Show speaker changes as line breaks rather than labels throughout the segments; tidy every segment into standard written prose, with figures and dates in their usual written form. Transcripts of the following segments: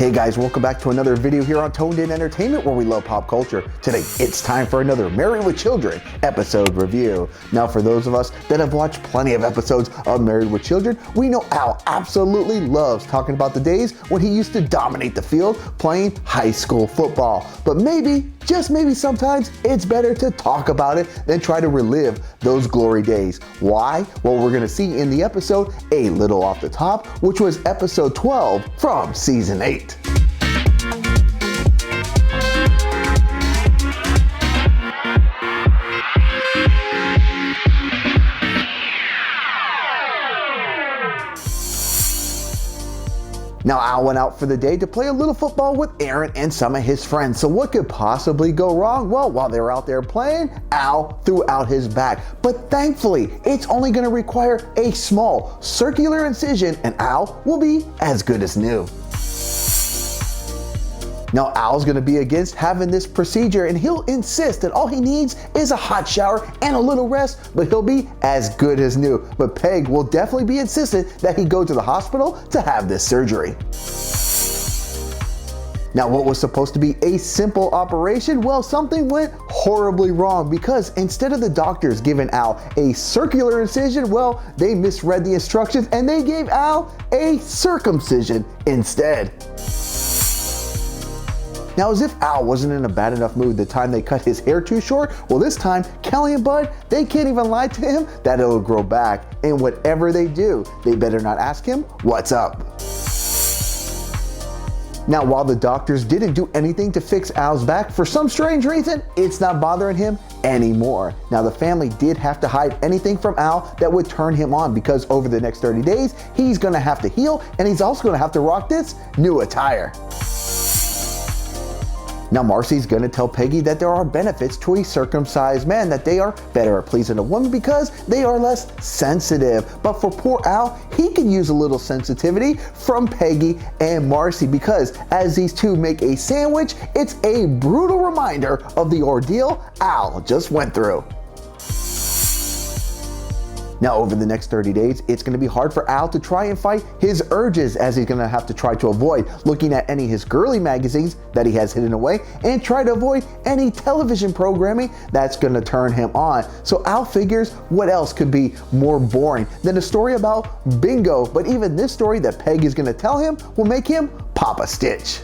Hey guys, welcome back to another video here on Toned In Entertainment, where we love pop culture. Today, it's time for another Married with Children episode review. Now, for those of us that have watched plenty of episodes of Married with Children, we know Al absolutely loves talking about the days when he used to dominate the field playing high school football. But maybe, just maybe sometimes, it's better to talk about it than try to relive those glory days. Why? Well, we're gonna see in the episode A Little Off the Top, which was episode 12 from season 8. Now, Al went out for the day to play a little football with Aaron and some of his friends. So what could possibly go wrong? Well, while they were out there playing, Al threw out his back. But thankfully, it's only going to require a small circular incision and Al will be as good as new. Now, Al's gonna be against having this procedure and he'll insist that all he needs is a hot shower and a little rest, but he'll be as good as new. But Peg will definitely be insistent that he go to the hospital to have this surgery. Now, what was supposed to be a simple operation, well, something went horribly wrong because instead of the doctors giving Al a circular incision, well, they misread the instructions and they gave Al a circumcision instead. Now, as if Al wasn't in a bad enough mood the time they cut his hair too short, well, this time, Kelly and Bud, they can't even lie to him that it'll grow back. And whatever they do, they better not ask him what's up. Now, while the doctors didn't do anything to fix Al's back, for some strange reason, it's not bothering him anymore. Now, the family did have to hide anything from Al that would turn him on because over the next 30 days, he's gonna have to heal and he's also gonna have to rock this new attire. Now, Marcy's gonna tell Peggy that there are benefits to a circumcised man, that they are better at pleasing a woman because they are less sensitive. But for poor Al, he can use a little sensitivity from Peggy and Marcy because as these two make a sandwich, it's a brutal reminder of the ordeal Al just went through. Now, over the next 30 days, it's going to be hard for Al to try and fight his urges as he's going to have to try to avoid looking at any of his girly magazines that he has hidden away and try to avoid any television programming that's going to turn him on. So Al figures what else could be more boring than a story about bingo, but even this story that Peg is going to tell him will make him pop a stitch.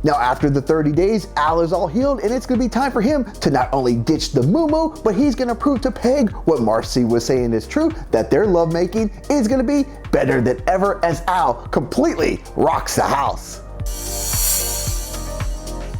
Now, after the 30 days, Al is all healed and it's gonna be time for him to not only ditch the moo-moo, but he's gonna prove to Peg what Marcy was saying is true, that their lovemaking is gonna be better than ever as Al completely rocks the house.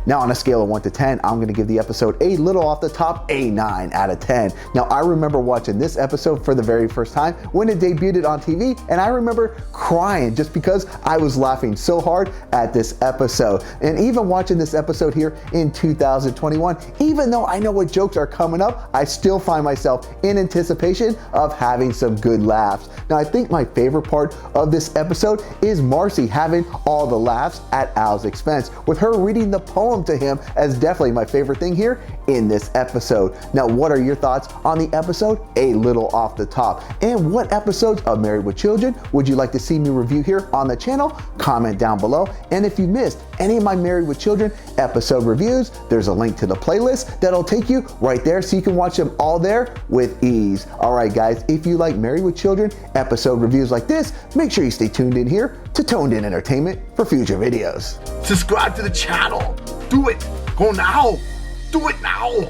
Now, on a scale of 1 to 10, I'm gonna give the episode A Little Off the Top a 9 out of 10. Now, I remember watching this episode for the very first time when it debuted on TV, and I remember crying just because I was laughing so hard at this episode. And even watching this episode here in 2021, even though I know what jokes are coming up, I still find myself in anticipation of having some good laughs. Now, I think my favorite part of this episode is Marcy having all the laughs at Al's expense, with her reading the poem to him as definitely my favorite thing here in this episode. Now, what are your thoughts on the episode A Little Off the Top? And what episodes of Married with Children would you like to see me review here on the channel? Comment down below. And if you missed any of my Married with Children episode reviews, there's a link to the playlist that'll take you right there so you can watch them all there with ease. All right, guys, if you like Married with Children episode reviews like this, make sure you stay tuned in here to Toned In Entertainment for future videos.
Subscribe to the channel. Do it. Go now. Do it now.